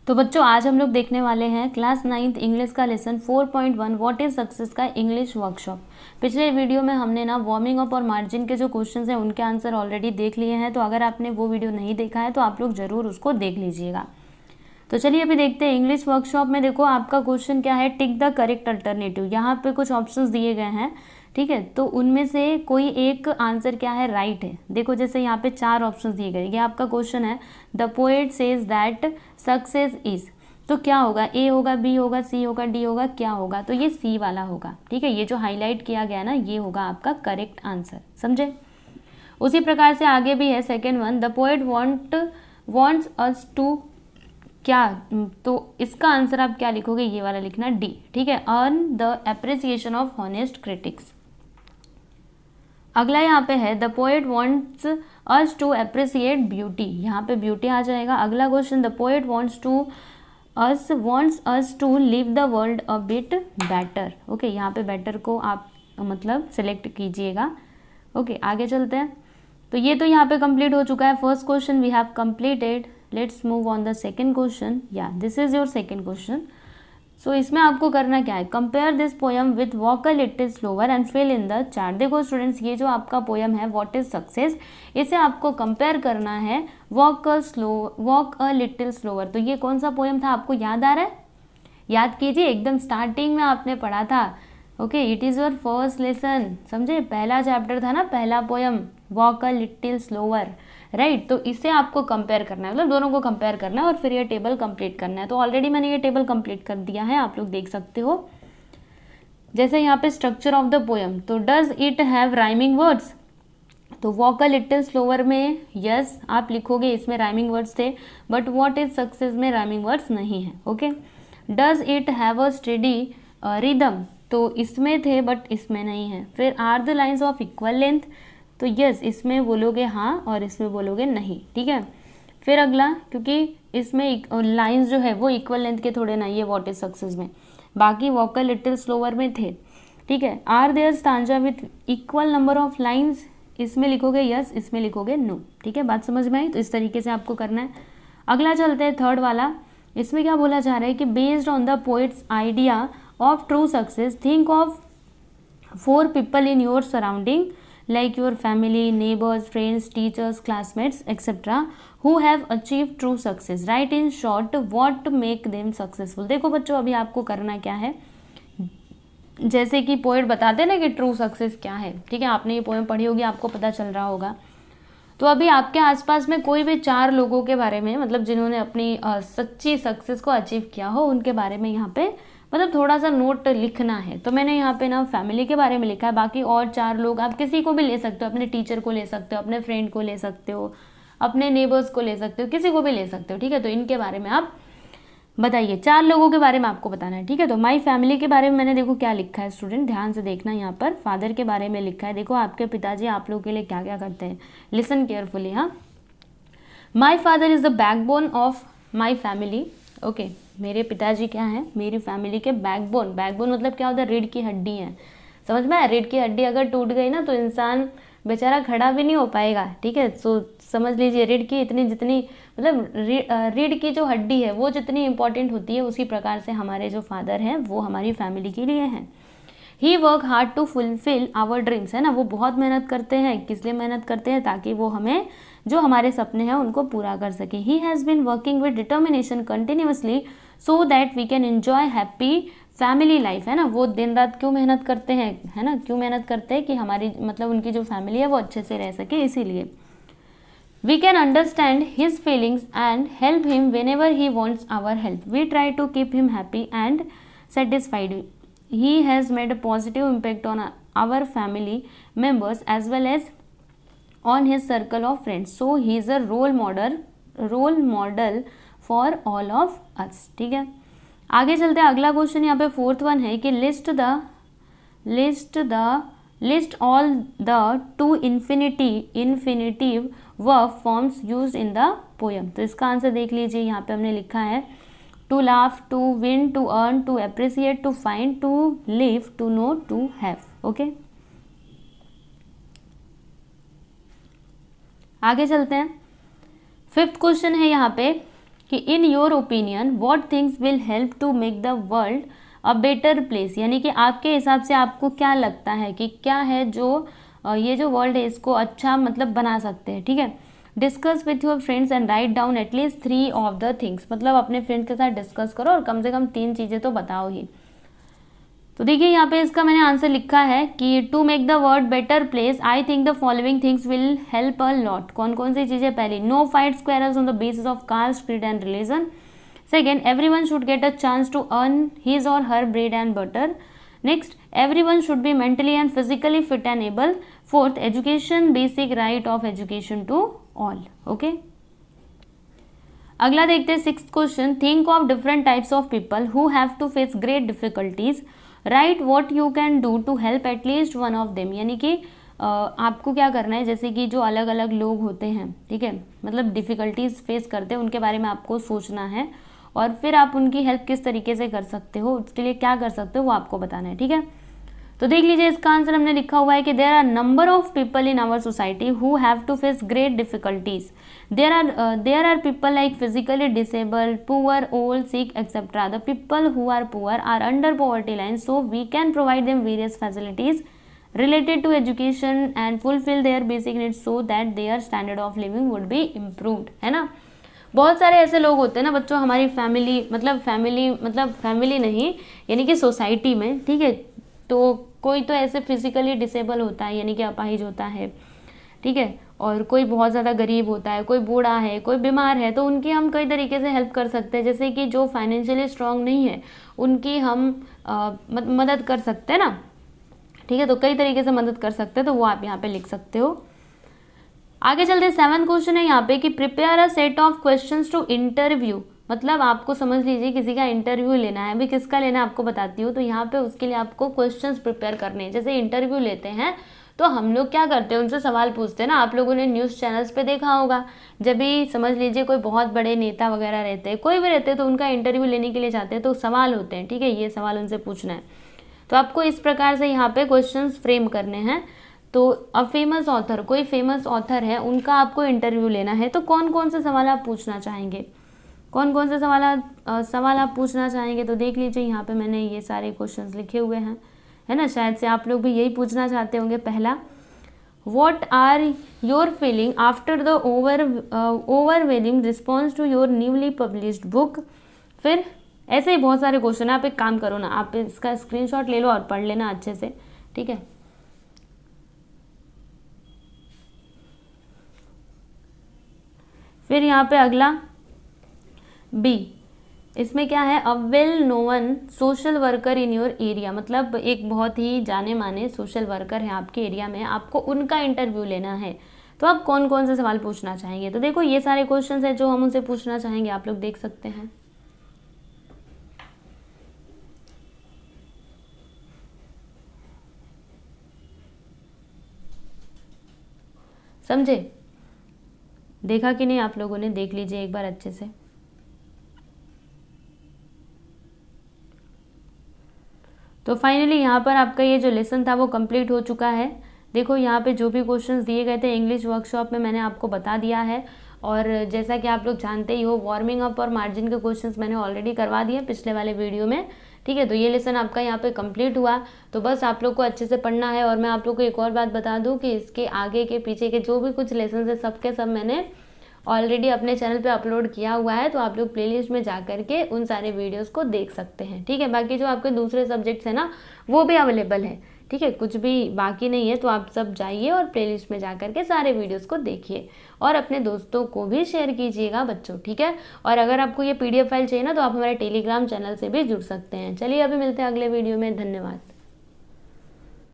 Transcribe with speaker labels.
Speaker 1: तो बच्चों आज हम लोग देखने वाले हैं क्लास 9th इंग्लिश का लेसन 4.1 व्हाट इज सक्सेस का इंग्लिश वर्कशॉप। पिछले वीडियो में हमने ना वार्मिंग अप और मार्जिन के जो क्वेश्चंस हैं उनके आंसर ऑलरेडी देख लिए हैं, तो अगर आपने वो वीडियो नहीं देखा है तो आप लोग ज़रूर उसको देख लीजिएगा। तो चलिए अभी देखते हैं इंग्लिश वर्कशॉप में। देखो आपका क्वेश्चन क्या है, टिक द करेक्ट अल्टरनेटिव। यहाँ पे कुछ ऑप्शंस दिए गए हैं, ठीक है, तो उनमें से कोई एक आंसर क्या है, राइट है। देखो जैसे यहाँ पे 4 ऑप्शंस दिए गए, ये आपका क्वेश्चन है the poet says that success is, तो क्या होगा, ए होगा, बी होगा, सी होगा, डी होगा, क्या होगा, तो ये सी वाला होगा, ठीक है। ये जो हाईलाइट किया गया ना ये होगा आपका करेक्ट आंसर, समझे। उसी प्रकार से आगे भी है second one, the poet wants us to, क्या, तो इसका आंसर आप क्या लिखोगे, ये वाला लिखना डी, ठीक है, earn the appreciation of honest critics. अगला यहाँ पे है the poet wants us to appreciate beauty, यहाँ पे ब्यूटी आ जाएगा। अगला question the poet wants us to live the world a bit better. Okay, यहाँ पे बेटर को आप मतलब सिलेक्ट कीजिएगा। ओके, आगे चलते हैं। तो ये तो यहाँ पे कंप्लीट हो चुका है first question, we have completed. Let's move on the second question. Yeah this is your second question. So इसमें आपको करना क्या है, compare this poem with walk a little slower and fill in the chart. देखो students, ये जो आपका poem है व्हाट इज सक्सेस, इसे आपको कंपेयर करना है वॉक अ लिटिल स्लोवर। तो ये कौन सा पोयम था, आपको याद आ रहा है, याद कीजिए, एकदम स्टार्टिंग में आपने पढ़ा था। Okay, it is your first lesson, समझे, पहला चैप्टर था ना, पहला poem walk a little slower, right. तो इसे आपको कंपेयर करना है, मतलब दोनों को कंपेयर करना है और फिर ये टेबल कंप्लीट करना है। तो ऑलरेडी मैंने ये टेबल कंप्लीट कर दिया है, आप लोग देख सकते हो। जैसे यहाँ पे स्ट्रक्चर ऑफ द पोयम, तो does it have rhyming words, तो वॉक अ लिटिल स्लोवर में यस आप लिखोगे, इसमें राइमिंग वर्ड्स थे, बट व्हाट इज सक्सेस में राइमिंग वर्ड्स नहीं है। Okay, does it have a steady rhythm, तो इसमें थे बट इसमें नहीं है। फिर are the lines of equal length, तो यस इसमें बोलोगे हाँ और इसमें बोलोगे नहीं, ठीक है। फिर अगला, क्योंकि इसमें लाइंस जो है वो इक्वल लेंथ के थोड़े नहीं है व्हाट इज सक्सेस में, बाकी वॉक अ लिटिल स्लोवर में थे, ठीक है। Are there stanza with equal number of lines, इसमें लिखोगे यस, इसमें लिखोगे नो, ठीक है। बात समझ में आई, तो इस तरीके से आपको करना है। अगला चलते हैं थर्ड वाला। इसमें क्या बोला जा रहा है कि based on the poets idea of true success think of 4 people in your surrounding like your family, neighbors, friends, teachers, classmates, etc. who have achieved true success. Write in short what make them successful. देखो बच्चों, अभी आपको करना क्या है, जैसे कि poet बताते ना कि ट्रू सक्सेस क्या है, ठीक है, आपने ये पोएम पढ़ी होगी, आपको पता चल रहा होगा। तो अभी आपके आसपास में कोई भी 4 लोगों के बारे में, मतलब जिन्होंने अपनी सच्ची सक्सेस को अचीव किया हो, उनके बारे में यहाँ पे मतलब थोड़ा सा नोट लिखना है। तो मैंने यहाँ पे ना फैमिली के बारे में लिखा है, बाकी और 4 लोग आप किसी को भी ले सकते हो, अपने टीचर को ले सकते हो, अपने फ्रेंड को ले सकते हो, अपने नेबर्स को ले सकते हो, किसी को भी ले सकते हो, ठीक है। तो इनके बारे में आप बताइए, 4 लोगों के बारे में आपको बताना है, ठीक है। तो माई फैमिली के बारे में मैंने देखो क्या लिखा है, स्टूडेंट ध्यान से देखना, यहाँ पर फादर के बारे में लिखा है। देखो आपके पिताजी आप लोगों के लिए क्या क्या करते हैं, लिसन केयरफुली। हाँ, my father is the backbone of my family. Okay, मेरे पिताजी क्या हैं, मेरी फैमिली के बैकबोन। बैकबोन मतलब क्या होता है, रीढ़ की हड्डी है, समझ में। रीढ़ की हड्डी अगर टूट गई ना तो इंसान बेचारा खड़ा भी नहीं हो पाएगा, ठीक है। सो समझ लीजिए रीढ़ की इतनी जितनी मतलब रीढ़ की जो हड्डी है वो जितनी इंपॉर्टेंट होती है, उसी प्रकार से हमारे जो फादर हैं वो हमारी फैमिली के लिए हैं। He work hard to fulfil our dreams, है ना, वो बहुत मेहनत करते हैं। किस लिए मेहनत करते हैं, ताकि वो हमें जो हमारे सपने हैं उनको पूरा कर सके। He has been working with determination continuously so that we can enjoy happy family life, है ना। वो दिन रात क्यों मेहनत करते हैं, है ना, क्यों मेहनत करते हैं कि हमारी मतलब उनकी जो फैमिली है वो अच्छे से रह सके, इसीलिए। We can understand his feelings and help him whenever he wants our help. We try to keep him happy and satisfied. He has made a positive impact on our family members as well as on his circle of friends. So he is a role model for all of us, ठीक है। आगे चलते हैं, अगला question यहाँ पे fourth one है कि list all the 2 infinitive verb forms used in the poem। तो इसका आंसर देख लीजिए, यहाँ पे हमने लिखा है to laugh, to win, to earn, to appreciate, to find, to live, to know, to have. Okay, आगे चलते हैं। फिफ्थ क्वेश्चन है यहाँ पे कि in your opinion what things will help to make the world a better place, यानी कि आपके हिसाब से आपको क्या लगता है कि क्या है जो ये जो वर्ल्ड है इसको अच्छा मतलब बना सकते हैं, ठीक है। Discuss with your friends and write down at least 3 of the things, मतलब अपने फ्रेंड्स के साथ डिस्कस करो और कम से कम 3 चीज़ें तो बताओ ही। तो देखिए यहाँ पे इसका मैंने आंसर लिखा है कि to make the world better place I think the following things will help a lot. कौन कौन सी चीज़ें? पहली, no fight quarrels on the basis of caste, creed and religion. Second, everyone should get a chance to earn his or her bread and butter. Next, everyone should be mentally and physically fit and able. Fourth, education, basic right of education to all. Okay. अगला देखते हैं 6th question, think of different types of people who have to face great difficulties, right what you can do to help at least one of them. यानी कि आपको क्या करना है, जैसे कि जो अलग अलग लोग होते हैं, ठीक है, मतलब डिफिकल्टीज फेस करते हैं, उनके बारे में आपको सोचना है और फिर आप उनकी हेल्प किस तरीके से कर सकते हो, उसके लिए क्या कर सकते हो वो आपको बताना है, ठीक है। तो देख लीजिए इसका आंसर हमने लिखा हुआ है कि there are number of people in our society who have to face great difficulties. There are people like physically disabled, poor, old, sick etcetera. The people who are poor are under poverty line, so we can provide them various facilities related to education and fulfill their basic needs so that their standard of living would be improved, है ना। बहुत सारे ऐसे लोग होते हैं ना बच्चों हमारी फैमिली नहीं, यानी कि सोसाइटी में, ठीक है। तो कोई तो ऐसे फिजिकली डिसेबल होता है, यानी कि अपाहिज होता है, ठीक है, और कोई बहुत ज़्यादा गरीब होता है, कोई बूढ़ा है, कोई बीमार है, तो उनकी हम कई तरीके से हेल्प कर सकते हैं। जैसे कि जो फाइनेंशियली स्ट्रांग नहीं है उनकी हम मदद कर सकते हैं ना, ठीक है। तो कई तरीके से मदद कर सकते हैं, तो वो आप यहाँ पे लिख सकते हो। आगे चलते हैं 7th क्वेश्चन है यहाँ पे कि prepare a set of questions to interview, मतलब आपको समझ लीजिए किसी का इंटरव्यू लेना है। अभी किसका लेना है आपको बताती हूँ। तो यहाँ पे उसके लिए आपको क्वेश्चंस प्रिपेयर करने हैं। जैसे इंटरव्यू लेते हैं तो हम लोग क्या करते हैं, उनसे सवाल पूछते हैं ना। आप लोगों ने न्यूज़ चैनल्स पे देखा होगा, जब भी समझ लीजिए कोई बहुत बड़े नेता वगैरह रहते हैं, कोई भी रहते हैं, तो उनका इंटरव्यू लेने के लिए जाते हैं तो सवाल होते हैं, ठीक है, ये सवाल उनसे पूछना है। तो आपको इस प्रकार से यहाँ पे क्वेश्चंस फ्रेम करने हैं। तो अब फेमस ऑथर, कोई फेमस ऑथर है, उनका आपको इंटरव्यू लेना है, तो कौन कौन से सवाल आप पूछना चाहेंगे, कौन कौन से सवाल आप पूछना चाहेंगे। तो देख लीजिए यहाँ पे मैंने ये सारे क्वेश्चंस लिखे हुए हैं, है ना। शायद से आप लोग भी यही पूछना चाहते होंगे। पहला, what are your feeling after the overwhelming response to your newly published book. फिर ऐसे ही बहुत सारे क्वेश्चन है। आप एक काम करो ना, आप इसका स्क्रीनशॉट ले लो और पढ़ लेना अच्छे से, ठीक है। फिर यहाँ पे अगला बी, इसमें क्या है, a well known social worker in your area, मतलब एक बहुत ही जाने माने सोशल वर्कर है आपके एरिया में, आपको उनका इंटरव्यू लेना है। तो आप कौन कौन से सवाल पूछना चाहेंगे। तो देखो ये सारे क्वेश्चंस है जो हम उनसे पूछना चाहेंगे, आप लोग देख सकते हैं। समझे, देखा कि नहीं आप लोगों ने, देख लीजिए एक बार अच्छे से। तो फाइनली यहाँ पर आपका ये जो लेसन था वो कंप्लीट हो चुका है। देखो यहाँ पे जो भी क्वेश्चंस दिए गए थे इंग्लिश वर्कशॉप में मैंने आपको बता दिया है, और जैसा कि आप लोग जानते ही हो वार्मिंग अप और मार्जिन के क्वेश्चंस मैंने ऑलरेडी करवा दिए पिछले वाले वीडियो में, ठीक है। तो ये लेसन आपका यहाँ पे कंप्लीट हुआ। तो बस आप लोग को अच्छे से पढ़ना है। और मैं आप लोग को एक और बात बता दूँ कि इसके आगे के पीछे के जो भी कुछ लेसन है सब के सब मैंने ऑलरेडी अपने चैनल पे अपलोड किया हुआ है। तो आप लोग प्लेलिस्ट में जा करके उन सारे वीडियोस को देख सकते हैं, ठीक है। बाकी जो आपके दूसरे सब्जेक्ट्स हैं ना वो भी अवेलेबल है, ठीक है, कुछ भी बाकी नहीं है। तो आप सब जाइए और प्लेलिस्ट में जा करके सारे वीडियोस को देखिए और अपने दोस्तों को भी शेयर कीजिएगा बच्चों, ठीक है। और अगर आपको ये PDF फाइल चाहिए ना तो आप हमारे टेलीग्राम चैनल से भी जुड़ सकते हैं। चलिए अभी मिलते हैं अगले वीडियो में, धन्यवाद।